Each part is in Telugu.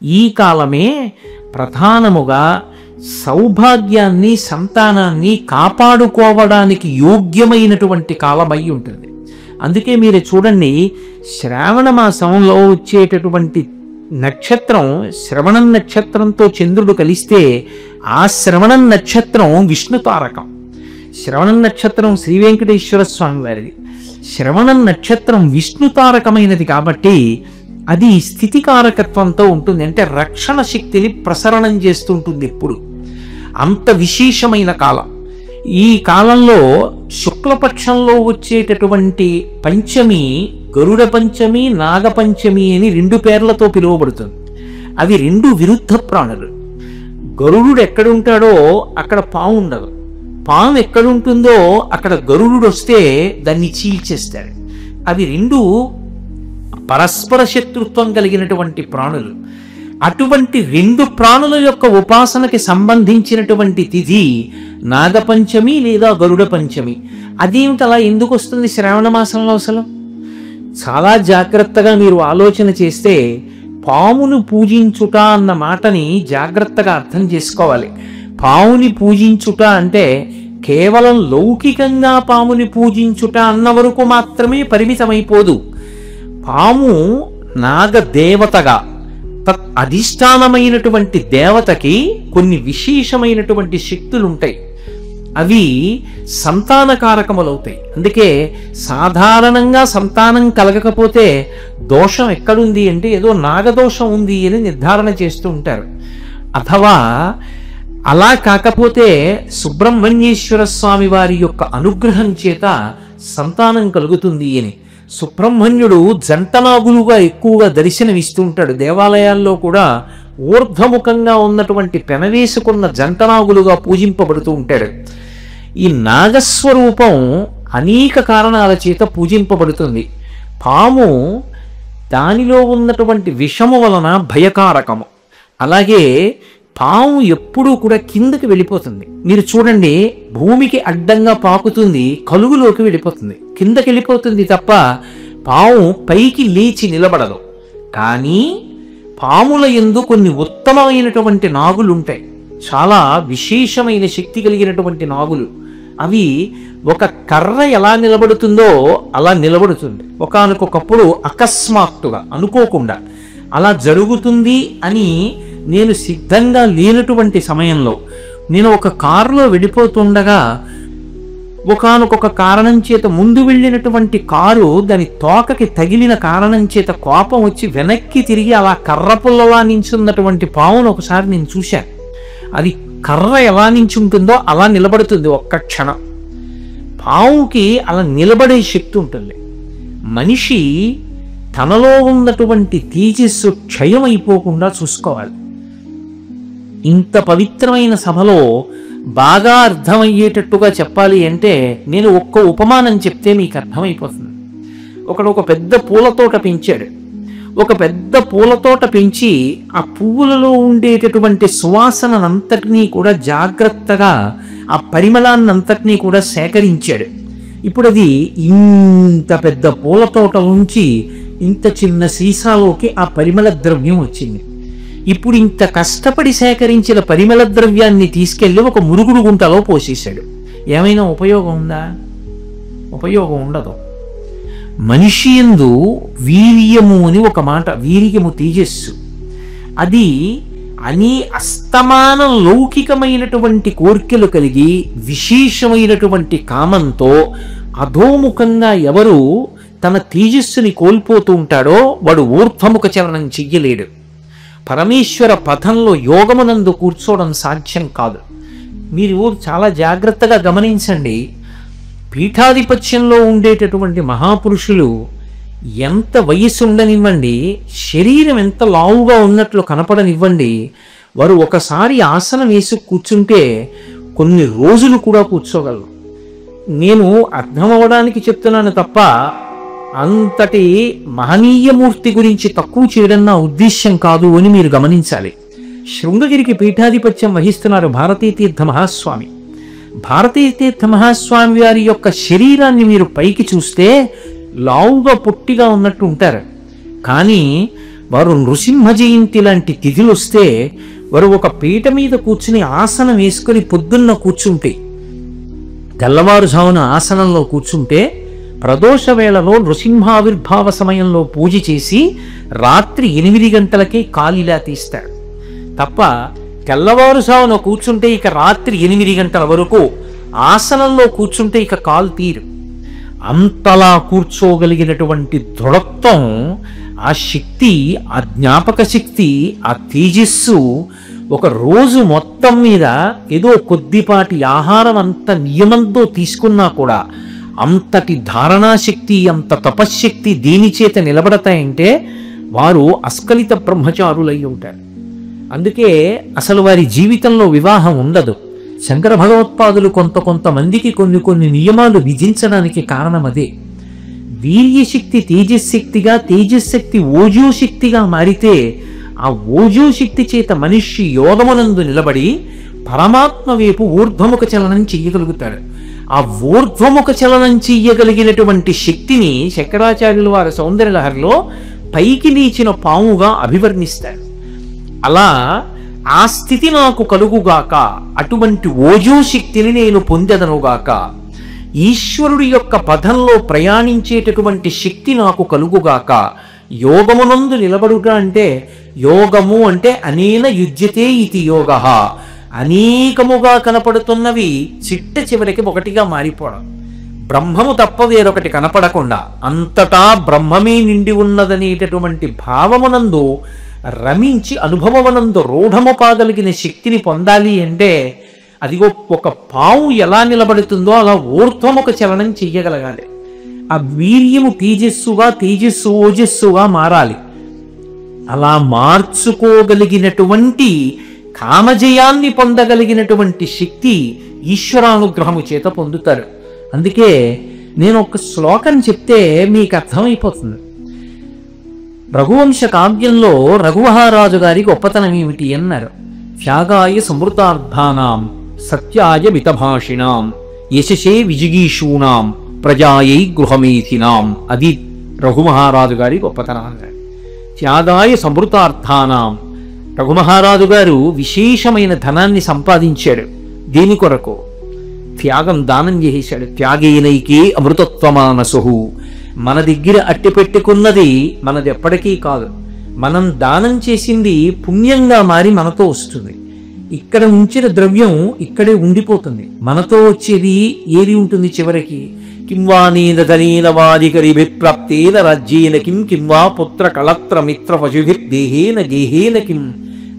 ఈ కాలమే ప్రధానముగా సౌభాగ్యాన్ని, సంతానాన్ని కాపాడుకోవడానికి యోగ్యమైనటువంటి కాలమై ఉంటుంది. అందుకే మీరు చూడండి, శ్రావణ మాసంలో వచ్చేటటువంటి నక్షత్రం శ్రవణం నక్షత్రంతో చంద్రుడు కలిస్తే ఆ శ్రవణం నక్షత్రం విష్ణు తారకం. శ్రవణం నక్షత్రం శ్రీ వెంకటేశ్వర స్వామి వారిది. శ్రవణం నక్షత్రం విష్ణు తారకమైనది కాబట్టి అది స్థితికారకత్వంతో ఉంటుంది. అంటే రక్షణ శక్తిని ప్రసరణం చేస్తుంటుంది ఎప్పుడు. అంత విశేషమైన కాలం. ఈ కాలంలో శుక్లపక్షంలో వచ్చేటటువంటి పంచమి గరుడ పంచమి, నాగపంచమి అని 2 పేర్లతో పిలువబడుతుంది. అవి 2 విరుద్ధ ప్రాణులు. గరుడు ఎక్కడుంటాడో అక్కడ పాము ఉండదు. పాము ఎక్కడుంటుందో అక్కడ గరుడు వస్తే దాన్ని చీల్చేస్తాడు. అవి 2 పరస్పర శత్రుత్వం కలిగినటువంటి ప్రాణులు. అటువంటి 2 ప్రాణుల యొక్క ఉపాసనకి సంబంధించినటువంటి తిథి నాగపంచమి లేదా గరుడ పంచమి. అదేమిటి అలా ఎందుకు వస్తుంది శ్రావణ మాసంలో? అసలు చాలా జాగ్రత్తగా మీరు ఆలోచన చేస్తే పామును పూజించుట అన్న మాటని జాగ్రత్తగా అర్థం చేసుకోవాలి. పాముని పూజించుట అంటే కేవలం లౌకికంగా పాముని పూజించుట అన్న వరకు మాత్రమే పరిమితమైపోదు. పాము నాగదేవతగా, అధిష్టానమైనటువంటి దేవతకి కొన్ని విశేషమైనటువంటి శక్తులు ఉంటాయి. అవి సంతానకారకములవుతాయి. అందుకే సాధారణంగా సంతానం కలగకపోతే దోషం ఎక్కడుంది అంటే ఏదో నాగదోషం ఉంది అని నిర్ధారణ చేస్తూ ఉంటారు. అథవా అలా కాకపోతే సుబ్రహ్మణ్యేశ్వర స్వామి వారి యొక్క అనుగ్రహం చేత సంతానం కలుగుతుంది అని. సుబ్రహ్మణ్యుడు జంటనాగులుగా ఎక్కువగా దర్శనమిస్తూ ఉంటాడు. దేవాలయాల్లో కూడా ఊర్ధ్వముఖంగా ఉన్నటువంటి పెనవేసుకున్న జంటనాగులుగా పూజింపబడుతూ ఉంటాడు. ఈ నాగస్వరూపం అనేక కారణాల చేత పూజింపబడుతుంది. పాము దానిలో ఉన్నటువంటి విషము వలన భయకారకము. అలాగే పాము ఎప్పుడూ కూడా కిందకి వెళ్ళిపోతుంది. మీరు చూడండి, భూమికి అడ్డంగా పాకుతుంది, కలుగులోకి వెళ్ళిపోతుంది, కిందకి వెళ్ళిపోతుంది తప్ప పాము పైకి లేచి నిలబడదు. కానీ పాముల యందు కొన్ని ఉత్తమమైనటువంటి నాగులు ఉంటాయి, చాలా విశేషమైన శక్తి కలిగినటువంటి నాగులు. అవి ఒక కర్ర ఎలా నిలబడుతుందో అలా నిలబడుతుంది. ఒకానొకప్పుడు అకస్మాత్తుగా అనుకోకుండా అలా జరుగుతుంది అని నేను సిద్ధంగా లేనటువంటి సమయంలో నేను ఒక కారులో వెళ్ళిపోతుండగా ఒకానొక కారణం చేత ముందు వెళ్ళినటువంటి కారు దాని తోకకి తగిలిన కారణం చేత కోపం వచ్చి వెనక్కి తిరిగి అలా కర్ర పుల్లలా నించున్నటువంటి పావును ఒకసారి నేను చూశాను. అది కర్ర ఎలా నించుంటుందో అలా నిలబడుతుంది ఒక్క క్షణం. పావుకి అలా నిలబడే శక్తి ఉంటుంది. మనిషి తనలో ఉన్నటువంటి తేజస్సు క్షయమైపోకుండా చూసుకోవాలి. ఇంత పవిత్రమైన సభలో బాగా అర్థమయ్యేటట్టుగా చెప్పాలి అంటే నేను ఒక్క ఉపమానం చెప్తే మీకు అర్థమైపోతుంది. ఒకడు ఒక పెద్ద పూలతోట పెంచాడు. ఒక పెద్ద పూలతోట పెంచి ఆ పువ్వులలో ఉండేటటువంటి సువాసనంతటినీ కూడా జాగ్రత్తగా, ఆ పరిమళాన్నంతటినీ కూడా సేకరించాడు. ఇప్పుడు అది ఇంత పెద్ద పూలతోట నుంచి ఇంత చిన్న సీసాలోకి ఆ పరిమళ ద్రవ్యం వచ్చింది. ఇప్పుడు ఇంత కష్టపడి సేకరించిన పరిమళ ద్రవ్యాన్ని తీసుకెళ్ళి ఒక మురుగుడు గుంటలో పోసేశాడు. ఏమైనా ఉపయోగం ఉందా? ఉపయోగం ఉండదు. మనిషి యందు వీర్యము అని ఒక మాట, వీర్యము తేజస్సు, అది అస్తమాన లౌకికమైనటువంటి కోర్కెలు కలిగి విశేషమైనటువంటి కామంతో అధోముఖంగా ఎవరు తన తేజస్సుని కోల్పోతూ ఉంటాడో వాడు ఊర్ధ్వముఖ చలనం చెయ్యలేడు. పరమేశ్వర పథంలో యోగమునందు కూర్చోవడం సాధ్యం కాదు. మీరు చాలా జాగ్రత్తగా గమనించండి. పీఠాధిపత్యంలో ఉండేటటువంటి మహాపురుషులు ఎంత వయస్సు ఉండనివ్వండి, శరీరం ఎంత లావుగా ఉన్నట్లు కనపడనివ్వండి, వారు ఒకసారి ఆసనం వేసి కూర్చుంటే కొన్ని రోజులు కూడా కూర్చోగలరు. నేను అర్థం అవ్వడానికి చెప్తున్నాను తప్ప అంతటి మహనీయమూర్తి గురించి తక్కువ చేయడం నా ఉద్దేశ్యం కాదు అని మీరు గమనించాలి. శృంగగిరికి పీఠాధిపత్యం వహిస్తున్నారు భారతీతీర్థ మహాస్వామి. భారతీతీర్థ మహాస్వామి వారి యొక్క శరీరాన్ని మీరు పైకి చూస్తే లావుగా పొట్టిగా ఉన్నట్టు ఉంటారు. కానీ వారు నృసింహ జయంతి లాంటి తిథులు వస్తే వారు ఒక పీట మీద కూర్చుని ఆసనం వేసుకొని పొద్దున్న కూర్చుంటే, తెల్లవారుజామున ఆసనంలో కూర్చుంటే ప్రదోష వేళలో నృసింహావిర్భావ సమయంలో పూజ చేసి రాత్రి 8 గంటలకే కాలిలా తీస్తాడు తప్ప, తెల్లవారుజామున కూర్చుంటే ఇక రాత్రి 8 గంటల వరకు ఆసనంలో కూర్చుంటే ఇక కాలు తీరు. అంతలా కూర్చోగలిగినటువంటి దృఢత్వం, ఆ శక్తి, ఆ జ్ఞాపక శక్తి, ఆ తేజస్సు ఒక రోజు మొత్తం మీద ఏదో కొద్దిపాటి ఆహారం అంత నియమంతో తీసుకున్నా కూడా అంతటి ధారణాశక్తి, అంత తపశ్శక్తి దేని చేత నిలబడతాయంటే వారు అస్ఖలిత బ్రహ్మచారులై ఉంటారు. అందుకే అసలు వారి జీవితంలో వివాహం ఉండదు. శంకర భగవత్పాదులు కొంతమందికి కొన్ని నియమాలు విధించడానికి కారణం అదే. వీర్యశక్తి తేజశక్తిగా, తేజశక్తి ఓజోశక్తిగా మారితే ఆ ఓజోశక్తి చేత మనిషి యోగమునందు నిలబడి పరమాత్మ వైపు ఊర్ధ్వముఖ చలనం చెయ్యగలుగుతాడు. ఆ ఊర్ధ్వముఖ చలనం చెయ్యగలిగినటువంటి శక్తిని శంకరాచార్యుల వారి సౌందర్యలహరిలో పైకి లేచిన పాముగా అభివర్ణిస్తాడు. అలా ఆ స్థితి నాకు కలుగుగాక, అటువంటి ఓజోశక్తిని నేను పొందెదనుగాక, ఈశ్వరుడి యొక్క పదంలో ప్రయాణించేటటువంటి శక్తి నాకు కలుగుగాక, యోగమునందు నిలబడుట అంటే, యోగము అంటే అనేన యుజ్యతే ఇది యోగ, అనేకముగా కనపడుతున్నవి చిట్ట చివరికి ఒకటిగా మారిపోవడం, బ్రహ్మము తప్ప వేరొకటి కనపడకుండా అంతటా బ్రహ్మమే నిండి ఉన్నదనేటటువంటి భావమునందు రమించి అనుభవమునందు రూఢము కాగలిగిన శక్తిని పొందాలి అంటే అదిగో ఒక పాము ఎలా నిలబడుతుందో అలా ఊర్ధ్వముఖ చలనం చెయ్యగలగాలి. ఆ వీర్యము తేజస్సుగా, తేజస్సు ఓజస్సుగా మారాలి. అలా మార్చుకోగలిగినటువంటి కామజయాన్ని పొందగలిగినటువంటి శక్తి ఈశ్వరానుగ్రహము చేత పొందుతారు. అందుకే నేను ఒక శ్లోకం చెప్తే మీకు అర్థమైపోతుంది. రఘువంశ కావ్యంలో రఘుమహారాజు గారి గొప్పతనం ఏమిటి అన్నారు. త్యాగాయ సమృతార్థానాం సత్యాయ మితభాషిణాం యశసే విజిగీషూణాం ప్రజాయై గృహమేథినాం. అది రఘుమహారాజు గారి గొప్పతనం అన్నాడు. త్యాగాయ సమృతార్థానాం. రఘుమహారాజు గారు విశేషమైన ధనాన్ని సంపాదించాడు. దేని కొరకు? త్యాగం, దానం చేశాడు. త్యాగేనైకే అమృతత్వమానసు. మన దగ్గర అట్టి పెట్టుకున్నది మనది ఎప్పటికీ కాదు. మనం దానం చేసింది పుణ్యంగా మారి మనతో వస్తుంది. ఇక్కడ ఉంచిన ద్రవ్యం ఇక్కడే ఉండిపోతుంది. మనతో వచ్చేది ఏది ఉంటుంది చివరికి? కింవానేన ధనేన వాదికరి విప్రాప్తేన రాజ్యేన కిం కింవా పుత్ర కళత్ర మిత్ర పశుభిర్దేహేన గేహేన కిం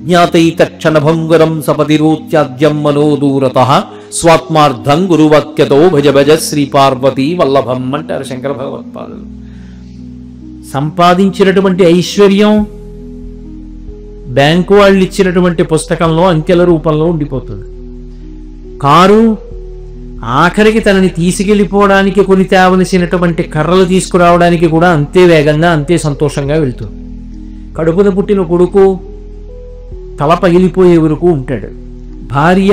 జ్ఞాతైతక్షణభంగురం సపతిరోత్యాద్యం మనోదూరతః స్వాత్మార్థం గురువాక్యతో భజ భజ శ్రీ పార్వతీ వల్లభం అంటారు శంకర భగవత్పాదులు. సంపాదించినటువంటి ఐశ్వర్యం బ్యాంకు వాళ్ళు ఇచ్చినటువంటి పుస్తకంలో అంకెల రూపంలో ఉండిపోతుంది. కారు ఆఖరికి తనని తీసుకెళ్ళిపోవడానికి కొని తేవలసినటువంటి కర్రలు తీసుకురావడానికి కూడా అంతే వేగంగా, అంతే సంతోషంగా వెళ్తుంది. కడుపున పుట్టిన కొడుకు తల పగిలిపోయే వరకు ఉంటాడు. భార్య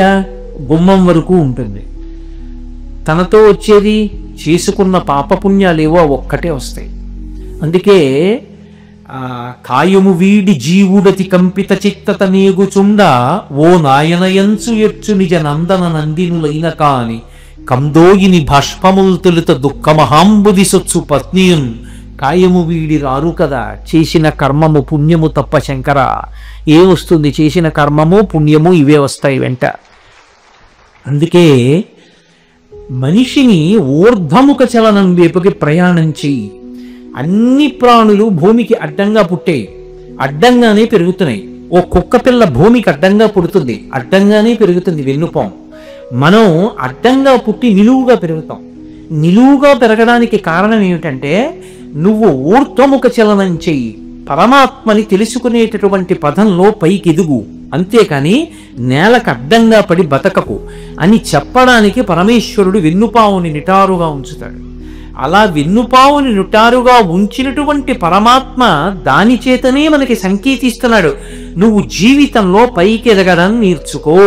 గుమ్మం వరకు ఉంటుంది. తనతో వచ్చేది చేసుకున్న పాపపుణ్యాలేవో ఒక్కటే వస్తాయి. అందుకే కాయము వీడి జీవుడతి కంపిత చిత్తత నేగుచుండ ఓ నాయనయంచు ఎచ్చు నిజ నందన నందినులైన కాని కందోయిని భాష్పముల్ తొలుత దుఃఖమహాంబుది సొచ్చు పత్నియున్ కాయము వీడి రారు కదా. చేసిన కర్మము పుణ్యము తప్ప శంకర ఏ వస్తుంది? చేసిన కర్మము పుణ్యము ఇవే వస్తాయి వెంట. అందుకే మనిషిని ఊర్ధ్వముఖ చలనం వైపుకి ప్రయాణం చెయ్యి. అన్ని ప్రాణులు భూమికి అడ్డంగా పుట్టే, అడ్డంగానే పెరుగుతున్నాయి. ఓ కుక్క పిల్ల భూమికి అడ్డంగా పుడుతుంది, అడ్డంగానే పెరుగుతుంది వెన్నుపాం. మనం అడ్డంగా పుట్టి నిలువుగా పెరుగుతాం. నిలువుగా పెరగడానికి కారణం ఏమిటంటే నువ్వు ఊర్ధ్వముఖ చలనం చెయ్యి, పరమాత్మని తెలుసుకునేటటువంటి పదంలో పైకి ఎదుగు, అంతేకాని నేలకు అడ్డంగా పడి బతకకు అని చెప్పడానికి పరమేశ్వరుడు వెన్నుపావుని నిటారుగా ఉంచుతాడు. అలా వెన్నుపావుని నిటారుగా ఉంచినటువంటి పరమాత్మ దాని చేతనే మనకి సంకేతిస్తున్నాడు, నువ్వు జీవితంలో పైకి ఎదగడం నేర్చుకో.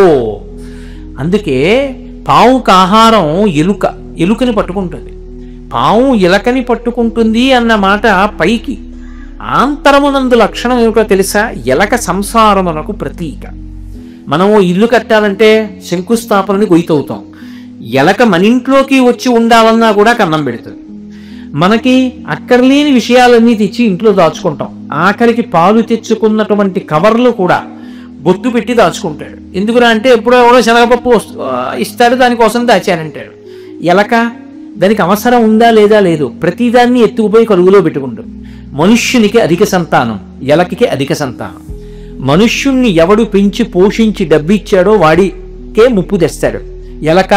అందుకే పావుకు ఆహారం ఎలుక, ఎలుకని పట్టుకుంటుంది. పావు ఎలకని పట్టుకుంటుంది అన్న మాట పైకి, ఆంతరమునందు లక్షణం ఏమిటో తెలుసా? ఎలక సంసారమునకు ప్రతీక. మనము ఇల్లు కట్టాలంటే శంకుస్థాపనని గొయ్యవుతాం. ఎలక మన ఇంట్లోకి వచ్చి ఉండాలన్నా కూడా కన్నం పెడుతుంది. మనకి అక్కర్లేని విషయాలన్నీ తెచ్చి ఇంట్లో దాచుకుంటాం. ఆఖరికి పాలు తెచ్చుకున్నటువంటి కవర్లు కూడా బొట్టు పెట్టి దాచుకుంటాడు. ఎందుకురా అంటే ఎప్పుడో ఎవడో శనగపప్పు ఇస్తాడు, దానికోసం దాచానంటాడు. ఎలక దానికి అవసరం ఉందా లేదా లేదు, ప్రతిదాన్ని ఎత్తుకుపోయి కలుగులో పెట్టుకుంటాడు. మనుష్యునికి అధిక సంతానం, ఎలకకి అధిక సంతానం. మనుష్యుణ్ణి ఎవడు పెంచి పోషించి డబ్బిచ్చాడో వాడికే ముప్పు తెస్తాడు. ఎలక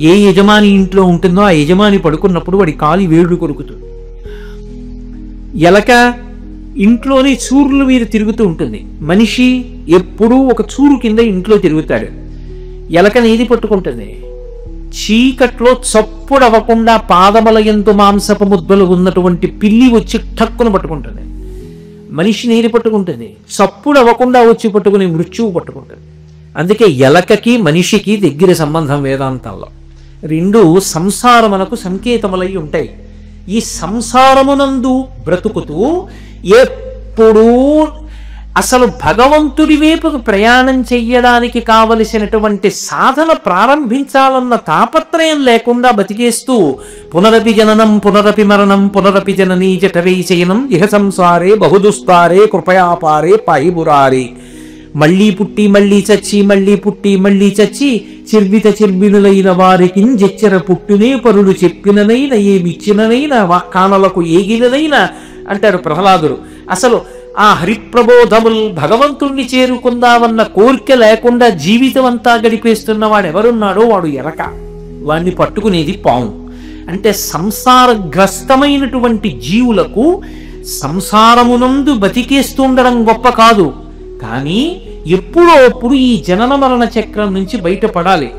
ఏ యజమాని ఇంట్లో ఉంటుందో ఆ యజమాని పడుకున్నప్పుడు వాడి కాలి వేడు కొరుకుతుంది. ఎలక ఇంట్లోని చూరుల మీద తిరుగుతూ ఉంటుంది. మనిషి ఎప్పుడూ ఒక చూరు కింద ఇంట్లో తిరుగుతాడు. ఎలకని ఏది పట్టుకుంటుంది? చీకట్లో చప్పుడవ్వకుండా పాదముల యందు మాంసపు ముద్దలు ఉన్నటువంటి పిల్లి వచ్చి ఠక్కును పట్టుకుంటుంది. మనిషిని ఏది పట్టుకుంటుంది? చప్పుడు అవ్వకుండా వచ్చి పట్టుకుని మృత్యువు పట్టుకుంటుంది. అందుకే ఎలకకి మనిషికి దగ్గర సంబంధం వేదాంతంలో. రెండు సంసారమునకు సంకేతములై ఉంటాయి. ఈ సంసారమునందు బ్రతుకుతూ ఎప్పుడూ అసలు భగవంతుడి వైపుకు ప్రయాణం చెయ్యడానికి కావలసినటువంటి సాధన ప్రారంభించాలన్న తాపత్రయం లేకుండా బతికేస్తూ పునరపి జననం పునరపి మరణం పునరపి జననీ జఠరై శయనం ఇహ సంసారే బహుదుస్తారే కృపయాపారే పాయిబురారే. మళ్ళీ పుట్టి మళ్ళీ చచ్చి మళ్ళీ పుట్టి మళ్ళీ చచ్చి చిర్విత చిర్వినులైన వారికి జెచ్చర పుట్టునే పరులు చెప్పిననైన ఏమిచ్చిననైనా కానలకు ఏగిననైనా అంటారు ప్రహ్లాదుడు. అసలు ఆ హరిప్రబోధములు భగవంతుణ్ణి చేరుకుందామన్న కోరిక లేకుండా జీవితం అంతా గడిపేస్తున్న వాడు ఎవరున్నాడో వాడు ఎలక. వాడిని పట్టుకునేది పాము. అంటే సంసారగ్రస్తమైనటువంటి జీవులకు సంసారమునందు బతికేస్తుండడం గొప్ప కాదు, కానీ ఎప్పుడో అప్పుడు ఈ జనన మరణ చక్రం నుంచి బయటపడాలి.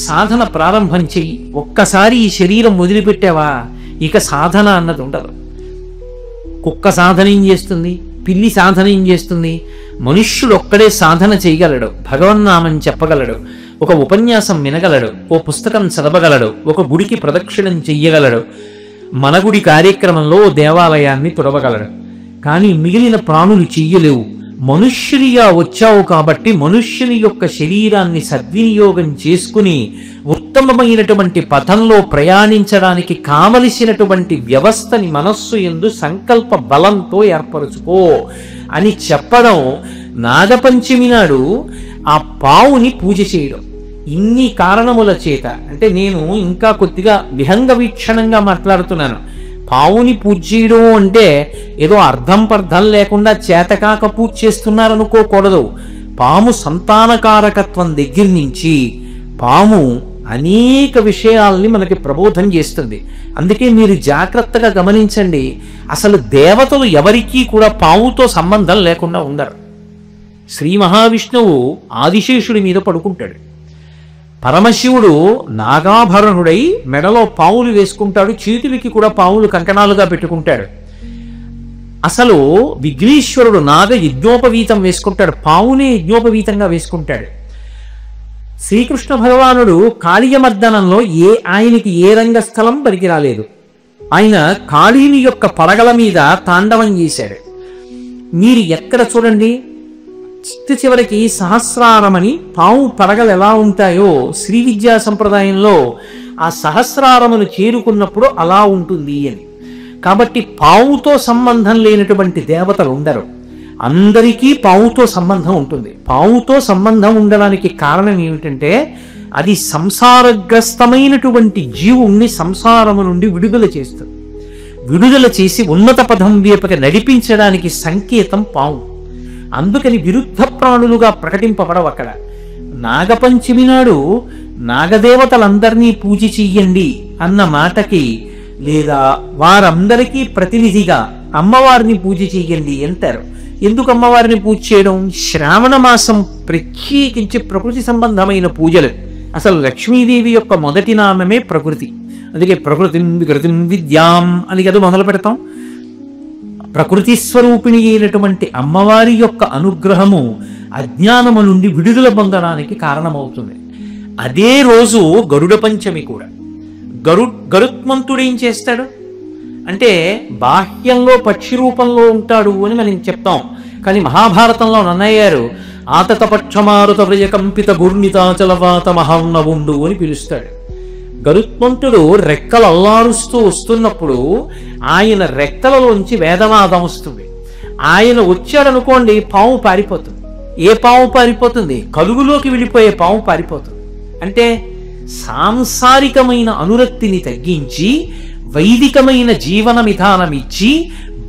సాధన ప్రారంభం చెయ్యి. ఒక్కసారి ఈ శరీరం వదిలిపెట్టావా ఇక సాధన అన్నది ఉండదు. కుక్క సాధన ఏం చేస్తుంది? పిల్లి సాధన ఏం చేస్తుంది? మనుష్యుడు ఒక్కడే సాధన చేయగలడు. భగవన్నామం చెప్పగలడు, ఒక ఉపన్యాసం వినగలడు, ఓ పుస్తకం చదవగలడు, ఒక గుడికి ప్రదక్షిణం చెయ్యగలడు, మన గుడి కార్యక్రమంలో దేవాలయాన్ని తుడవగలడు. కానీ మిగిలిన ప్రాణులు చెయ్యలేవు. మనుష్యునిగా వచ్చావు కాబట్టి మనుష్యుని యొక్క శరీరాన్ని సద్వినియోగం చేసుకుని ఉత్తమమైనటువంటి పథంలో ప్రయాణించడానికి కావలసినటువంటి వ్యవస్థని మనస్సు యందు సంకల్ప బలంతో ఏర్పరచుకో అని చెప్పడం. నాగపంచమి నాడు ఆ పావుని పూజ చేయడం ఇన్ని కారణముల చేత. అంటే నేను ఇంకా కొద్దిగా విహంగ వీక్షణంగా మాట్లాడుతున్నాను. పావుని పూజ చేయడం అంటే ఏదో అర్థం పర్థం లేకుండా చేతకాక పూజ చేస్తున్నారనుకోకూడదు. పాము సంతానకారకత్వం దగ్గర నుంచి పాము అనేక విషయాల్ని మనకి ప్రబోధం చేస్తుంది. అందుకే మీరు జాగ్రత్తగా గమనించండి. అసలు దేవతలు ఎవరికీ కూడా పావుతో సంబంధం లేకుండా ఉండరు. శ్రీ మహావిష్ణువు ఆదిశేషుడి మీద పడుకుంటాడు. పరమశివుడు నాగాభరణుడై మెడలో పావులు వేసుకుంటాడు. చేతులకి కూడా పావులు కంకణాలుగా పెట్టుకుంటాడు. అసలు విఘ్నేశ్వరుడు నాగ యజ్ఞోపవీతం వేసుకుంటాడు, పావునే యజ్ఞోపవీతంగా వేసుకుంటాడు. శ్రీకృష్ణ భగవానుడు కాళీయమర్దనంలో ఆయనకి ఏ రంగస్థలం పనికి రాలేదు. ఆయన కాళీని యొక్క పడగల మీద తాండవం చేశాడు. మీరు ఎక్కడ చూడండి, చివరికి సహస్రారమని పాము పడగలు ఎలా ఉంటాయో శ్రీ విద్యా సంప్రదాయంలో ఆ సహస్రారమును చేరుకున్నప్పుడు అలా ఉంటుంది అని. కాబట్టి పావుతో సంబంధం లేనటువంటి దేవతలు ఉండరు. అందరికీ పావుతో సంబంధం ఉంటుంది. పావుతో సంబంధం ఉండడానికి కారణం ఏమిటంటే అది సంసారగ్రస్తమైనటువంటి జీవుణ్ణి సంసారము నుండి విడుదల చేస్తుంది. విడుదల చేసి ఉన్నత పదం వైపుకి నడిపించడానికి సంకేతం పావు. అందుకని విరుద్ధ ప్రాణులుగా ప్రకటింపబడవు అక్కడ. నాగపంచమి నాడు నాగదేవతలందరినీ పూజ చెయ్యండి అన్న మాటకి, లేదా వారందరికీ ప్రతినిధిగా అమ్మవారిని పూజ చెయ్యండి అంటారు. ఎందుకు అమ్మవారిని పూజ చేయడం? శ్రావణ మాసం ప్రత్యేకించి ప్రకృతి సంబంధమైన పూజలు. అసలు లక్ష్మీదేవి యొక్క మొదటి నామమే ప్రకృతి. అందుకే ప్రకృతిం వికృతిం విద్యాం అని కదా మొదలు పెడతాం. ప్రకృతి స్వరూపిణి అయినటువంటి అమ్మవారి యొక్క అనుగ్రహము అజ్ఞానము నుండి విడుదల పొందడానికి కారణమవుతుంది. అదే రోజు గరుడ పంచమి కూడా. గరుత్మంతుడు ఏం చేస్తాడు? అంటే బాహ్యంలో పక్షి రూపంలో ఉంటాడు అని మనం చెప్తాం. కానీ మహాభారతంలో నన్నయ్య గారు ఆతతపక్షమారుత వ్రజకంపిత గుర్ణితాచలవాత మహాన్నవుండు అని పిలుస్తాడు. గరుత్మంతుడు రెక్కలు అల్లారుస్తూ వస్తున్నప్పుడు ఆయన రెక్కలలోంచి వేదనాదం వస్తుంది. ఆయన వచ్చాడనుకోండి, పాము పారిపోతుంది. ఏ పాము పారిపోతుంది? కలుగులోకి వెళ్ళిపోయే పాము పారిపోతుంది. అంటే సాంసారికమైన అనురక్తిని తగ్గించి వైదికమైన జీవన విధానం ఇచ్చి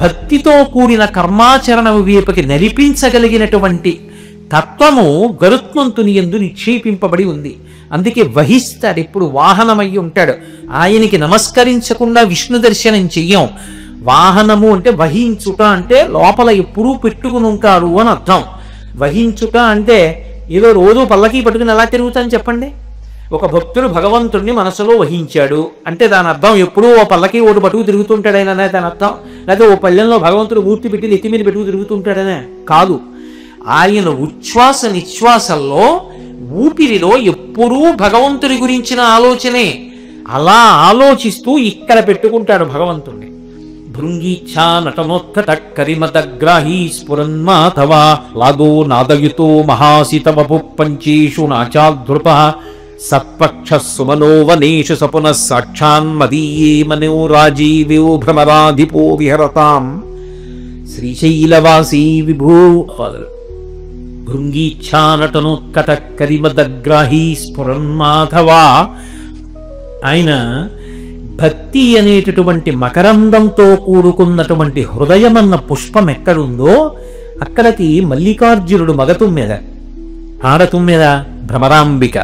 భక్తితో కూడిన కర్మాచరణ వైపుకి నడిపించగలిగినటువంటి తత్వము గరుత్మంతుని యందు నిక్షేపింపబడి ఉంది. అందుకే వహిస్తాడు, ఎప్పుడు వాహనమై ఉంటాడు. ఆయనకి నమస్కరించకుండా విష్ణు దర్శనం చెయ్యం. వాహనము అంటే వహించుట, అంటే లోపల ఎప్పుడూ పెట్టుకుని ఉంటాడు అని అర్థం. వహించుట అంటే ఏదో రోజు పల్లకి పట్టుకుని ఎలా తిరుగుతాను చెప్పండి? ఒక భక్తుడు భగవంతుడిని మనసులో వహించాడు అంటే దాని అర్థం ఎప్పుడూ ఓ పల్లకి ఓటు పట్టుకు తిరుగుతుంటాడైనా దాని అర్థం. లేకపోతే ఓ పల్లెల్లో భగవంతుడు మూర్తి పెట్టి నెత్తి మీద పెట్టుకు తిరుగుతుంటాడనే కాదు. ఆయన ఉచ్ఛ్వాస నిశ్వాసల్లో ఊపిరిలో ఎప్పుడూ భగవంతుడి గురించిన ఆలోచనే. అలా ఆలోచిస్తూ ఇక్కడ పెట్టుకుంటాడు భగవంతుణ్ణి. భృంగీచ్ఛా నటనోత్కట కరిమదగ్రాహీ స్ఫురన్మాధవా లాదో నాదయుతో మహాసితవపు పంచేషు నాచాధృప సత్పక్ష సుమనో వనేషు సపున సాక్షాన్మదీయే మనో రాజీవ్యో భ్రమరాధిపో విహరతాం శ్రీశైలవాసీ విభూ. భృంగీచ్ఛా నటనోత్కట కరిమదగ్రాహీ స్ఫురన్మాధవా. ఆయన భక్తి అనేటటువంటి మకరందంతో కూడుకున్నటువంటి హృదయమన్న పుష్పం ఎక్కడుందో అక్కడికి మల్లికార్జునుడు మగతుమ్మెద, ఆడతుమ్మెద భ్రమరాంబిక,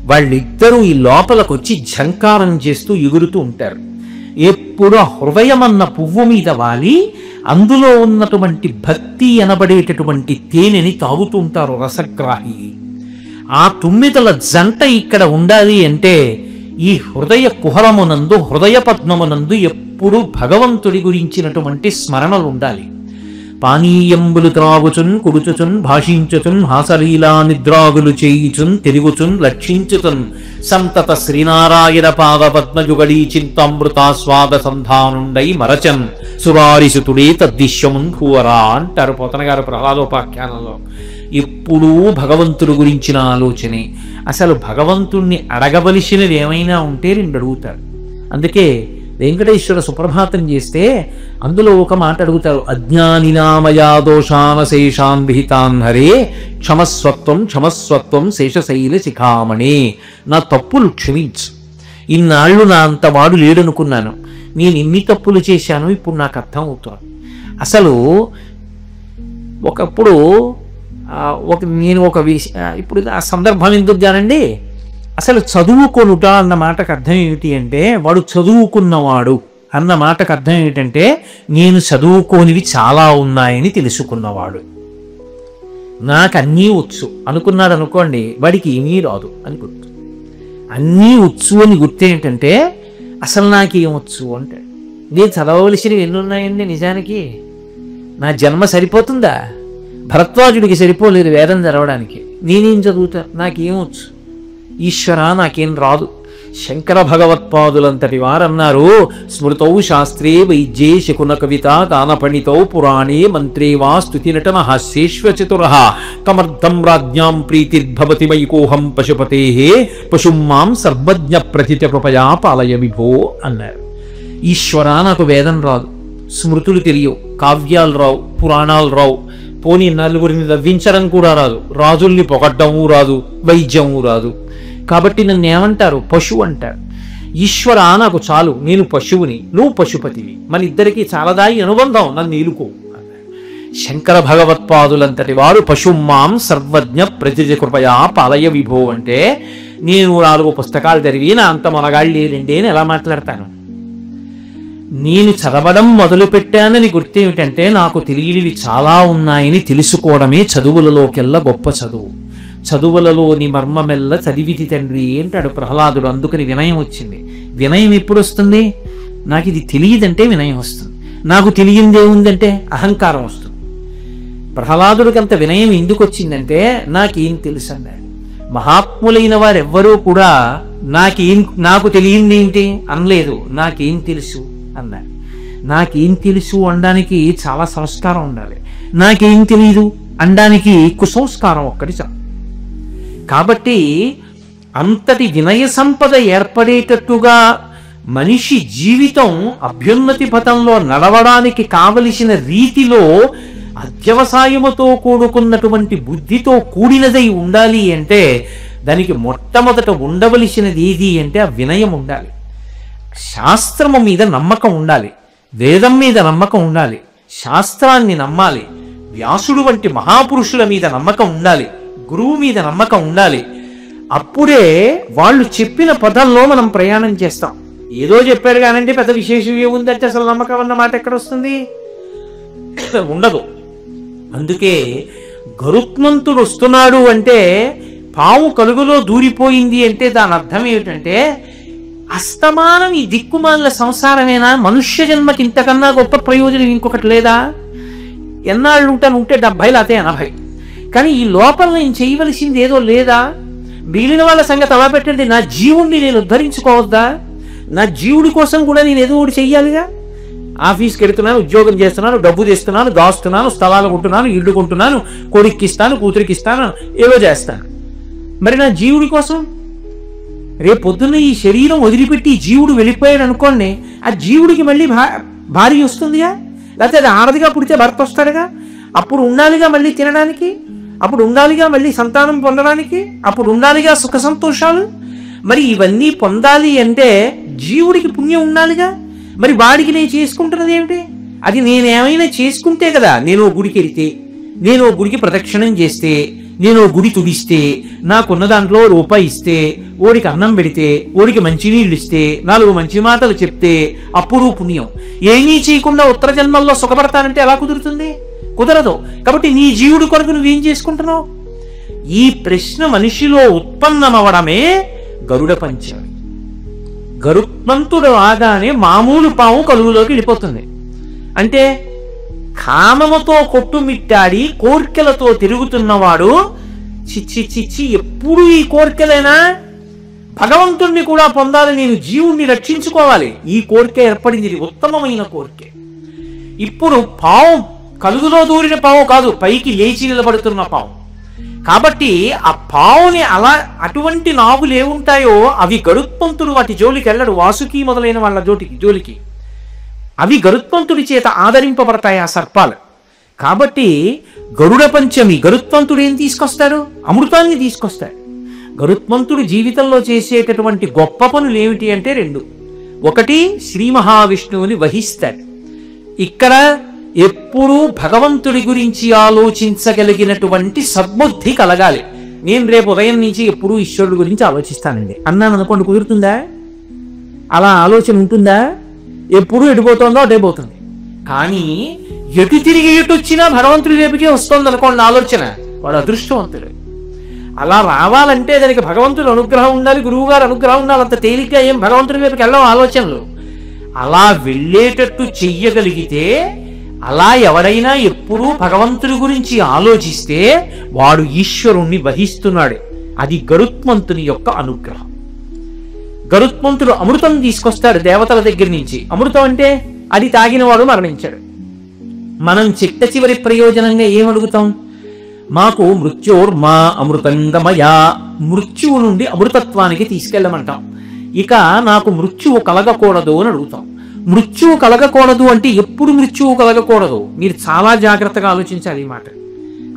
వాళ్ళిద్దరూ ఈ లోపలికి వచ్చి ఝంకారం చేస్తూ ఎగురుతూ ఉంటారు. ఎప్పుడు ఆ హృదయమన్న పువ్వు మీద వాలి అందులో ఉన్నటువంటి భక్తి అనబడేటటువంటి తేనెని తాగుతూ ఉంటారు రసగ్రాహి. ఆ తుమ్మిదల జంట ఇక్కడ ఉండాలి అంటే ఈ హృదయ కుహరమునందు, హృదయ పద్మమునందు ఎప్పుడు భగవంతుడి గురించినటువంటి స్మరణలు ఉండాలి. పానీయంబులు త్రాగుచున్ కుడుచుచున్ భాషించుచున్ హాసలీలా నిద్రాగులు చేయుచున్ తిరుగుచున్ లక్షించుచున్ సంతత శ్రీనారాయణ పాద పద్మయుగళీ చింతామృతాస్వాద సంధానుండై మరచన్ సురారిసుతుడే తద్దిశ్యమున్ భూవరా అంటారు పోతన గారు ప్రహ్లాదోపాఖ్యానంలో. ఎప్పుడూ భగవంతుడి గురించిన ఆలోచనే. అసలు భగవంతుణ్ణి అడగవలసినది ఏమైనా ఉంటే రెండు అడుగుతారు. అందుకే వెంకటేశ్వర సుప్రభాతం చేస్తే అందులో ఒక మాట అడుగుతారు, అజ్ఞానినామయా దోషానశేషాన్ విహితాన్ హరే క్షమస్వత్వం క్షమస్వత్వం శేషశైల శిఖామణి. నా తప్పులు క్షమించు. ఇన్నాళ్ళు నా అంత వాడు లేడనుకున్నాను, నేను ఎన్ని తప్పులు చేశాను ఇప్పుడు నాకు అర్థం అవుతాను. అసలు ఒకప్పుడు నేను ఒక ఇప్పుడు ఆ సందర్భం ఎందుకు కానండి, అసలు చదువుకొనుట అన్న మాటకు అర్థం ఏమిటి అంటే వాడు చదువుకున్నవాడు అన్న మాటకు అర్థం ఏమిటంటే నేను చదువుకోనివి చాలా ఉన్నాయని తెలుసుకున్నవాడు. నాకు అన్నీ వచ్చు అనుకున్నాడు అనుకోండి, వాడికి ఏమీ రాదు అని గుర్తు. అన్నీ వచ్చు అని గుర్తు ఏంటంటే అసలు నాకేమొచ్చు అంటే నేను చదవవలసినవి ఎన్ని ఉన్నాయండి. నిజానికి నా జన్మ సరిపోతుందా? భరద్వాజుడికి సరిపోలేదు వేదం చదవడానికి. నేనేం చదువుతా? నాకేమొచ్చు? ఈశ్వర నాకేం రాదు. శంకర భగవత్పాదులంతటి వారన్నారు, స్మృతౌ శాస్త్రే వైద్యే శకున కవిత గానపణితౌ పురాణే మంత్రే వా స్తుతి నటన హాస్యేశ్వచతుర కమర్థం రాజ్ఞాం ప్రీతిర్భవతి వైకోహం పశుపతే పశుం మాం సర్వజ్ఞ ప్రతిత కృపయా పాలయ విభో అన్నారు. ఈశ్వర నాకు వేదం రాదు, స్మృతులు తెలియవు, కావ్యాలు రావు, పురాణాలు రావు, పోనీ నలుగురిని నవ్వించడం కూడా రాదు, రాజుల్ని పొగడ్డము రాదు, వైద్యము రాదు. కాబట్టి నన్ను ఏమంటారు? పశువు అంటారు. ఈశ్వర నాకు చాలు, నేను పశువుని, నువ్వు పశుపతివి, మన ఇద్దరికీ చాలదాయి అనుబంధం, నన్ను ఏలుకో అన్నారు. శంకర భగవత్పాదులంతటి వారు పశుమాం సర్వజ్ఞ ప్రతిజ కృపయా పాలయ విభో అంటే నేను 4 పుస్తకాలు చదివి నా అంత మొనగాళ్ళు లేదండి అని ఎలా మాట్లాడతాను? నేను చదవడం మొదలుపెట్టానని గుర్తేమిటంటే నాకు తెలియనివి చాలా ఉన్నాయని తెలుసుకోవడమే చదువులలోకెల్లా గొప్ప చదువు. చదువులలోని మర్మమెల్ల చదివితి తండ్రి అంటాడు ప్రహ్లాదుడు. అందుకని వినయం వచ్చింది. వినయం ఎప్పుడు వస్తుంది? నాకు ఇది తెలియదంటే వినయం వస్తుంది. నాకు తెలియనిదేముందంటే అహంకారం వస్తుంది. ప్రహ్లాదుడికి అంత వినయం ఎందుకు వచ్చిందంటే నాకేం తెలుసు అన్నాడు. మహాత్ములైన వారెవ్వరూ కూడా నాకు తెలియంది ఏంటి అనలేదు, నాకేం తెలుసు అన్నారు. నాకేం తెలుసు అనడానికి చాలా సంస్కారం ఉండాలి, నాకేం తెలీదు అనడానికి కుసంస్కారం ఒక్కటి చాలు. కాబట్టి అంతటి వినయ సంపద ఏర్పడేటట్టుగా మనిషి జీవితం అభ్యున్నతి పథంలో నడవడానికి కావలసిన రీతిలో అత్యవసాయముతో కూడుకున్నటువంటి బుద్ధితో కూడినదై ఉండాలి అంటే దానికి మొట్టమొదట ఉండవలసినది ఏది అంటే ఆ వినయం ఉండాలి. శాస్త్రము మీద నమ్మకం ఉండాలి, వేదం మీద నమ్మకం ఉండాలి, శాస్త్రాన్ని నమ్మాలి, వ్యాసుడు వంటి మహాపురుషుల మీద నమ్మకం ఉండాలి, గురువు మీద నమ్మకం ఉండాలి. అప్పుడే వాళ్ళు చెప్పిన పదంలో మనం ప్రయాణం చేస్తాం. ఏదో చెప్పారు కానండి పెద్ద విశేషం ఏముందంటే అసలు నమ్మకం అన్న మాట ఎక్కడ వస్తుంది? ఉండదు. అందుకే గరుత్మంతుడు వస్తున్నాడు అంటే పాము కలుగులో దూరిపోయింది అంటే దాని అర్థం ఏమిటంటే అస్తమానం ఈ దిక్కుమాల సంసారమేనా, మనుష్య జన్మకి ఇంతకన్నా గొప్ప ప్రయోజనం ఇంకొకటి లేదా? ఎన్నాళ్ళు ఉంటాను ఉంటే 70 లేకపోతే 80, కానీ ఈ లోపల నేను చేయవలసింది ఏదో లేదా? మిగిలిన వాళ్ళ సంగతి అలా పెట్టండి, నా జీవుణ్ణి నేను ఉద్ధరించుకోవద్దా? నా జీవుడి కోసం కూడా నేను ఏదో ఒకటి చెయ్యాలిగా. ఆఫీస్కి వెళుతున్నాను, ఉద్యోగం చేస్తున్నాను, డబ్బు తెస్తున్నాను, దాస్తున్నాను, స్థలాలు కొంటున్నాను, ఇల్లు కొంటున్నాను, కొడుక్కి ఇస్తాను, కూతురికి ఇస్తాను, ఏవో చేస్తాను. మరి నా జీవుడి కోసం రేపు పొద్దున్న ఈ శరీరం వదిలిపెట్టి ఈ జీవుడు వెళ్ళిపోయాడు అనుకోండి, ఆ జీవుడికి మళ్ళీ భార్య వస్తుందిగా, లేకపోతే అది ఆడదిగా పుడితే భర్త వస్తాడుగా, అప్పుడు ఉండాలిగా మళ్ళీ తినడానికి, అప్పుడు ఉండాలిగా మళ్ళీ సంతానం పొందడానికి, అప్పుడు ఉండాలిగా సుఖ సంతోషాలు. మరి ఇవన్నీ పొందాలి అంటే జీవుడికి పుణ్యం ఉండాలిగా. మరి వాడికి నేను చేసుకుంటున్నది ఏమిటి? అది నేనేమైనా చేసుకుంటే కదా. నేను గుడికి వెళితే, నేను గుడికి ప్రదక్షిణం చేస్తే, నేను గుడి తుడిస్తే, నాకున్న దాంట్లో రూపాయి ఇస్తే, ఓడికి అన్నం పెడితే, ఓడికి మంచినీళ్ళు ఇస్తే, 4 మంచి మాటలు చెప్తే అప్పుడు పుణ్యం. ఏమీ చేయకుండా ఉత్తర జన్మల్లో సుఖపడతానంటే ఎలా కుదురుతుంది? కుదరదు. కాబట్టి నీ జీవుడి కొరకు నువ్వేం చేసుకుంటున్నావు? ఈ ప్రశ్న మనిషిలో ఉత్పన్నమవడమే గరుడ పంచమి. గరుత్మంతుడు రాగానే మామూలు పాము కలుగులోకి వెళ్ళిపోతుంది. అంటే కామముతో కొట్టుమిట్టాడి కోర్కెలతో తిరుగుతున్నవాడు చిచ్చి చిచ్చి ఎప్పుడు ఈ కోర్కెలైనా భగవంతుణ్ణి కూడా పొందాలి, నేను జీవుణ్ణి రక్షించుకోవాలి, ఈ కోరిక ఏర్పడింది. ఇది ఉత్తమమైన కోరిక. ఇప్పుడు పాము కలుగులో దూరిన పాము కాదు, పైకి లేచి నిలబడుతున్న పాము. కాబట్టి ఆ పావుని అటువంటి నాగులు ఏముంటాయో అవి గరుత్మంతుడు వాటి జోలికి వెళ్ళడు, వాసుకి మొదలైన వాళ్ళ జోలికి అవి గరుత్మంతుడి చేత ఆదరింపబడతాయి ఆ సర్పాలు. కాబట్టి గరుడ పంచమి గరుత్మంతుడు ఏం తీసుకొస్తాడు? అమృతాన్ని తీసుకొస్తాడు. గరుత్మంతుడు జీవితంలో చేసేటటువంటి గొప్ప పనులు ఏమిటి అంటే 2. ఒకటి, శ్రీ మహావిష్ణువుని వహిస్తాడు. ఇక్కడ ఎప్పుడూ భగవంతుడి గురించి ఆలోచించగలిగినటువంటి సద్బుద్ధి కలగాలి. నేను రేపు ఉదయం నుంచి ఎప్పుడూ ఈశ్వరుడి గురించి ఆలోచిస్తానండి అన్నాను అనుకోండి, కుదురుతుందా? అలా ఆలోచన ఉంటుందా? ఎప్పుడు ఎడిపోతుందో అటే పోతుంది. కానీ ఎటు తిరిగి ఎటు వచ్చినా భగవంతుడి వైపుకే వస్తుంది అనుకోండి ఆలోచన, వాడు అదృష్టవంతుడు. అలా రావాలంటే దానికి భగవంతుడి అనుగ్రహం ఉండాలి, గురువుగారు అనుగ్రహం ఉండాలి. అంత తేలిగ్గా ఏం భగవంతుడి వైపుకి వెళ్ళవు ఆలోచనలు. అలా వెళ్ళేటట్టు చెయ్యగలిగితే, అలా ఎవరైనా ఎప్పుడూ భగవంతుడి గురించి ఆలోచిస్తే వాడు ఈశ్వరుణ్ణి వహిస్తున్నాడు. అది గరుత్మంతుని యొక్క అనుగ్రహం. గరుత్మంతుడు అమృతం తీసుకొస్తాడు దేవతల దగ్గర నుంచి. అమృతం అంటే అది తాగినవాడు మరణించాడు. మనం చిట్ట చివరి ప్రయోజనంగా ఏమడుగుతాం? మాకు మృత్యోర్మా అమృతంగమయా, మృత్యువు నుండి అమృతత్వానికి తీసుకెళ్ళమంటాం. ఇక నాకు మృత్యువు కలగకూడదు అని అడుగుతాం. మృత్యువు కలగకూడదు అంటే ఎప్పుడు మృత్యువు కలగకూడదు? మీరు చాలా జాగ్రత్తగా ఆలోచించాలి ఈ మాట.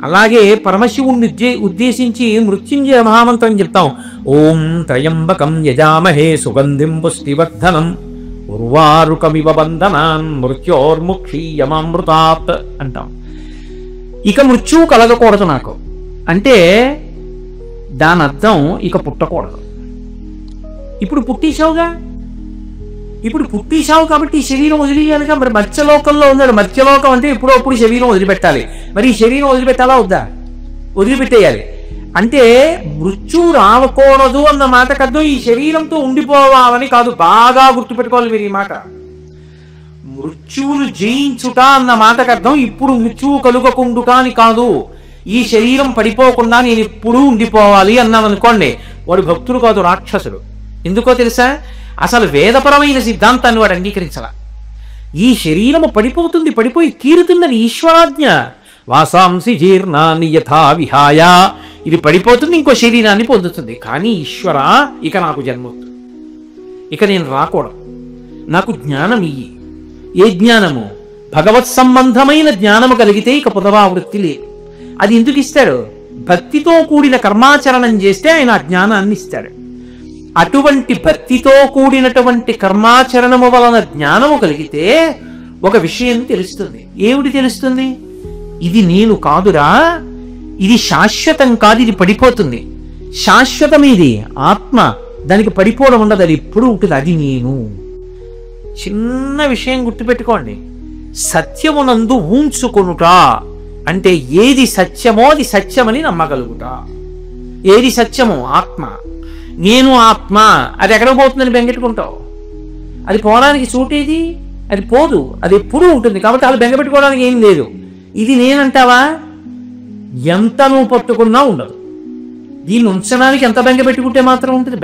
అలాగే పరమశివుణ్ణి ఉద్దేశించి మృత్యుంజయ మహామంత్రం చెప్తాం. ఓం త్రయంబకం యజామహే సుగంధిం పుష్టివర్ధనం ఉర్వారుకమివ బంధనాన్ మృత్యోర్ముక్షీయమామృతాత్ అంటాం. ఇక మృత్యువు కలగకూడదు నాకు అంటే దాని అర్థం ఇక పుట్టకూడదు. ఇప్పుడు పుట్టేశావుగా, ఇప్పుడు పుట్టేశావు కాబట్టి ఈ శరీరం వదిలేయాలిగా. మరి మత్స్యలోకంలో ఉన్నాడు. మత్స్యలోకం అంటే ఎప్పుడో అప్పుడు శరీరం వదిలిపెట్టాలి. మరి ఈ శరీరం వదిలిపెట్టాలా వద్దా? వదిలిపెట్టేయాలి. అంటే మృత్యువు రావకూడదు అన్న మాటకు అర్థం ఈ శరీరంతో ఉండిపోవాలని కాదు. బాగా గుర్తుపెట్టుకోవాలి మీరు ఈ మాట. మృత్యువును జయించుట అన్న మాటకు అర్థం ఇప్పుడు మృత్యువు కలుగకుండుట అని కాదు. ఈ శరీరం పడిపోకుండా నేను ఎప్పుడూ ఉండిపోవాలి అన్నాం అనుకోండి, వాడు భక్తుడు కాదు, రాక్షసుడు. ఎందుకో తెలుసా? అసలు వేదపరమైన సిద్ధాంతాన్ని వాడు అంగీకరించాల. ఈ శరీరము పడిపోతుంది, పడిపోయి తీరుతుందని ఈశ్వరాజ్ఞ. వాసాంసి జీర్ణాన్ని యథా విహాయ, ఇది పడిపోతుంది, ఇంకో శరీరాన్ని పొందుతుంది. కానీ ఈశ్వర, ఇక నాకు జన్మొద్దు, ఇక నేను రాకూడదు, నాకు జ్ఞానం ఇయ్యి. ఏ జ్ఞానము? భగవత్ సంబంధమైన జ్ఞానము కలిగితే ఇక పునరావృత్తి లేదు. అది ఎందుకు ఇస్తాడు? భక్తితో కూడిన కర్మాచరణం చేస్తే ఆయన ఆ జ్ఞానాన్ని ఇస్తాడు. అటువంటి భక్తితో కూడినటువంటి కర్మాచరణము వలన జ్ఞానము కలిగితే ఒక విషయం తెలుస్తుంది. ఏమిటి తెలుస్తుంది? ఇది నేను కాదురా, ఇది శాశ్వతం కాదు, ఇది పడిపోతుంది. శాశ్వతం ఇది ఆత్మ, దానికి పడిపోవడం ఉండదు, అది ఎప్పుడు ఉంటుంది, అది నేను. చిన్న విషయం గుర్తుపెట్టుకోండి. సత్యమునందు ఊంచుకొనుట అంటే ఏది సత్యమో అది సత్యమని నమ్మగలుగుట. ఏది సత్యమో? ఆత్మ. నేను ఆత్మ, అది ఎక్కడ పోతుందని బెంగెట్టుకుంటావు? అది పోవడానికి చోటేది? అది పోదు, అది ఎప్పుడూ ఉంటుంది. కాబట్టి వాళ్ళు బెంగపెట్టుకోవడానికి ఏం లేదు. ఇది నేనంటావా? ఎంత నువ్వు పట్టుకున్నా ఉండదు. దీన్ని ఉంచడానికి ఎంత బెంగ పెట్టుకుంటే మాత్రం ఉంటుంది?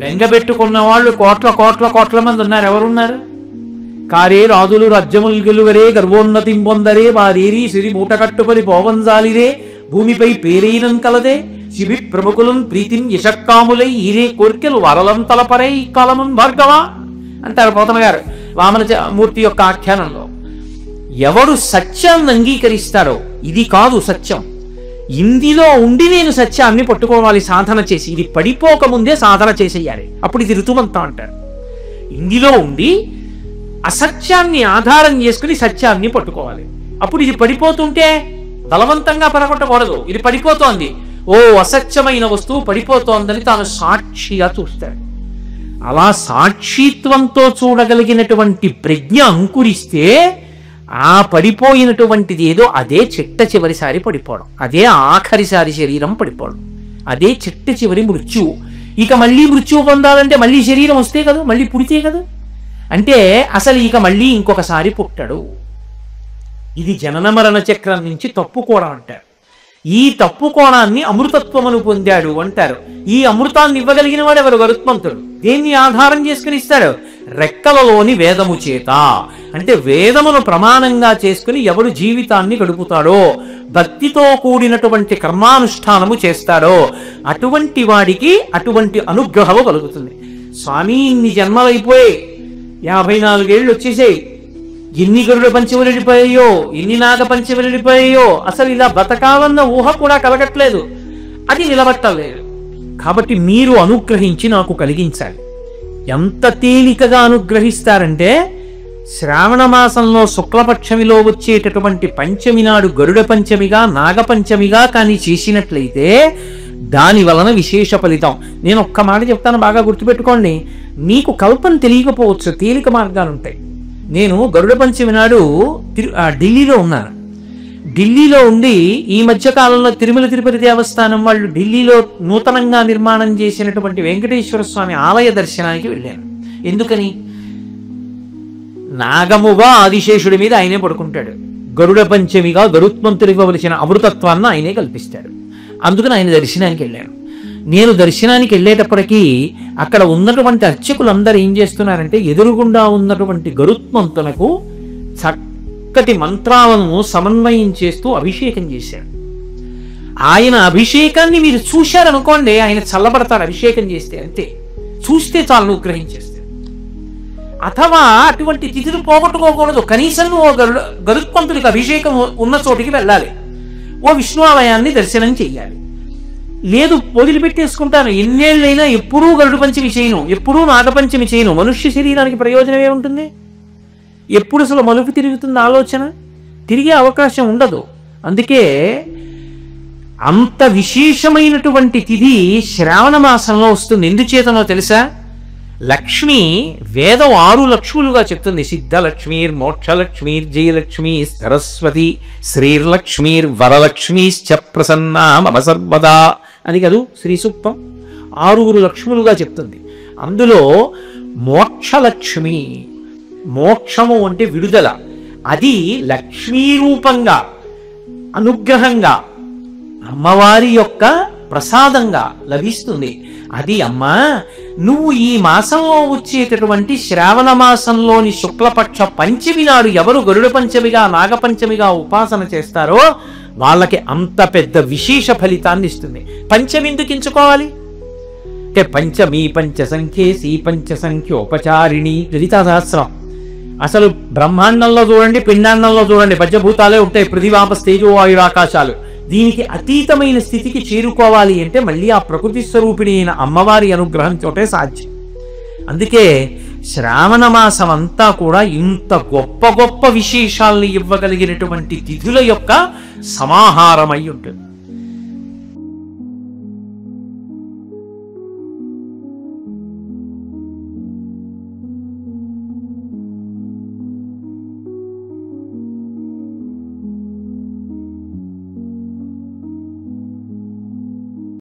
బెంగ పెట్టుకున్న వాళ్ళు కోట్ల కోట్ల కోట్ల మంది ఉన్నారు. ఎవరున్నారు? కారే రాజులు రాజ్యములు గెలువరే, గర్వోన్నతి పొందరే, వారేరి సిరి మూట కట్టుకొని పోవంజాలిరే, భూమిపై పేరైనం కలదే, శిబి ప్రముఖులం ప్రీతిం యశక్కాములై ఈరే కోరికలు వరలం తలపరై కాలమున్ భార్గవా అంటారు పోతన గారు వామన మూర్తి యొక్క ఆఖ్యానంలో. ఎవడు సత్యాన్ని అంగీకరిస్తాడో, ఇది కాదు సత్యం, ఇందులో ఉండి నేను సత్యాన్ని పట్టుకోవాలి సాధన చేసి, ఇది పడిపోకముందే సాధన చేసేయాలి, అప్పుడు ఇది ఋతువంతం అంటారు. ఇందులో ఉండి అసత్యాన్ని ఆధారం చేసుకుని సత్యాన్ని పట్టుకోవాలి. అప్పుడు ఇది పడిపోతుంటే బలవంతంగా పడగొట్టకూడదు. ఇది పడిపోతోంది, ఓ అసత్యమైన వస్తువు పడిపోతోందని తాను సాక్షిగా చూస్తాడు. అలా సాక్షిత్వంతో చూడగలిగినటువంటి ప్రజ్ఞ అంకురిస్తే ఆ పడిపోయినటువంటిది ఏదో అదే చిట్ట చివరిసారి పడిపోవడం, అదే ఆఖరిసారి శరీరం పడిపోవడం, అదే చిట్ట చివరి మృత్యువు. ఇక మళ్ళీ మృత్యువు పొందాలంటే మళ్ళీ శరీరం వస్తే కదా, మళ్ళీ పుడితే కదా. అంటే అసలు ఇక మళ్ళీ ఇంకొకసారి పుట్టడు. ఇది జనన మరణ చక్రం నుంచి తప్పుకోవడం అంటారు. ఈ తప్పుకోవడాన్ని అమృతత్వమును పొందాడు అంటారు. ఈ అమృతాన్ని ఇవ్వగలిగిన వాడు ఎవరు? గరుత్మంతుడు. దేన్ని ఆధారం చేసుకుని ఇస్తాడు? రెక్కలలోని వేదము చేత. అంటే వేదమును ప్రమాణంగా చేసుకుని ఎవడు జీవితాన్ని గడుపుతాడో, భక్తితో కూడినటువంటి కర్మానుష్ఠానము చేస్తాడో అటువంటి వాడికి అటువంటి అనుగ్రహము కలుగుతుంది. స్వామి ఇన్ని జన్మలైపోయి 54 ఏళ్ళు వచ్చేసాయి, ఎన్ని గరుడ పంచములు వెళ్ళిపోయాయో, ఎన్ని నాగ పంచములు వెళ్ళిపోయాయో, అసలు ఇలా బతకాలన్న ఊహ కూడా కలగట్లేదు, అది నిలబట్టలేదు. కాబట్టి మీరు అనుగ్రహించి నాకు కలిగించాలి. ఎంత తేలికగా అనుగ్రహిస్తారంటే, శ్రావణ మాసంలో శుక్లపక్షమిలో వచ్చేటటువంటి పంచమి నాడు గరుడ పంచమిగా నాగపంచమిగా కానీ చేసినట్లయితే దాని వలన విశేష ఫలితం. నేను ఒక్క మాట చెప్తాను, బాగా గుర్తుపెట్టుకోండి. మీకు కల్పన తెలియకపోవచ్చు, తేలిక మార్గాలు ఉంటాయి. నేను గరుడ పంచమి నాడు ఢిల్లీలో ఉన్నాను. ఢిల్లీలో ఉండి ఈ మధ్యకాలంలో తిరుమల తిరుపతి దేవస్థానం వాళ్ళు ఢిల్లీలో నూతనంగా నిర్మాణం చేసినటువంటి వెంకటేశ్వర స్వామి ఆలయ దర్శనానికి వెళ్ళాను. ఎందుకని? నాగముగా ఆదిశేషుడి మీద ఆయనే పడుకుంటాడు, గరుడ పంచమిగా గరుత్మంతుడు ఇవ్వవలసిన అమృతత్వాన్ని ఆయనే కల్పిస్తాడు. అందుకని ఆయన దర్శనానికి వెళ్ళాను. నేను దర్శనానికి వెళ్ళేటప్పటికీ అక్కడ ఉన్నటువంటి అర్చకులందరూ ఏం చేస్తున్నారంటే, ఎదురుగుండా ఉన్నటువంటి గరుత్మంతునకు చక్కటి మంత్రాలను సమన్వయం చేస్తూ అభిషేకం చేశారు. ఆయన అభిషేకాన్ని మీరు చూశారనుకోండి, ఆయన చల్లబడతారు అభిషేకం చేస్తే, అంతే. చూస్తే చాలు అనుగ్రహించేస్తారు. అథవా అటువంటి తిథిని పోగొట్టుకోకూడదు. కనీసం నువ్వు గరుత్మంతుడికి అభిషేకం ఉన్న చోటికి వెళ్ళాలి, ఓ విష్ణు ఆలయాన్ని దర్శనం చెయ్యాలి. లేదు వదిలిపెట్టేసుకుంటాను, ఎన్నేళ్ళైనా ఎప్పుడూ గరుడు పంచమి చేయను, ఎప్పుడూ నాగపంచమి చేయను, మనుష్య శరీరానికి ప్రయోజనం ఏముంటుంది? ఎప్పుడు అసలు మలుపు తిరుగుతుంది ఆలోచన? తిరిగే అవకాశం ఉండదు. అందుకే అంత విశేషమైనటువంటి తిథి శ్రావణ మాసంలో వస్తుంది. ఎందుచేతనో తెలుసా? లక్ష్మి వేదం 6 లక్ష్ములుగా చెప్తుంది. సిద్ధలక్ష్మీర్ మోక్షలక్ష్మీర్ జయలక్ష్మీ సరస్వతి శ్రీర్లక్ష్మీర్ వరలక్ష్మీశ్చ ప్రసన్నా మమ సర్వదా అని కదూ శ్రీ సూక్తం. 6 లక్ష్ములుగా చెప్తుంది. అందులో మోక్షలక్ష్మి, మోక్షము అంటే విడుదల, అది లక్ష్మీ రూపంగా అనుగ్రహంగా అమ్మవారి యొక్క ప్రసాదంగా లభిస్తుంది. అది అమ్మా, నువ్వు ఈ మాసంలో వచ్చేటటువంటి శ్రావణ మాసంలోని శుక్లపక్ష పంచమి నాడు ఎవరు గరుడ పంచమిగా నాగపంచమిగా ఉపాసన చేస్తారో వాళ్ళకి అంత పెద్ద విశేష ఫలితాన్ని ఇస్తుంది. పంచమి ఎందుకు ఎంచుకోవాలి అంటే పంచమీ పంచ సంఖ్యేసి పంచ సంఖ్యోపచారిణి లలితా సహస్రం. అసలు బ్రహ్మాండంలో చూడండి, పిండాండంలో చూడండి, పంచభూతాలే ఉంటాయి, పృథివాప తేజో వాయువు ఆకాశాలు. దీనికి అతీతమైన స్థితికి చేరుకోవాలి అంటే మళ్ళీ ఆ ప్రకృతి స్వరూపిణి అయిన అమ్మవారి అనుగ్రహం చోటే సాధ్యం. అందుకే శ్రావణ మాసం అంతా కూడా ఇంత గొప్ప గొప్ప విశేషాలను ఇవ్వగలిగినటువంటి తిథుల యొక్క సమాహారమై ఉంటుంది.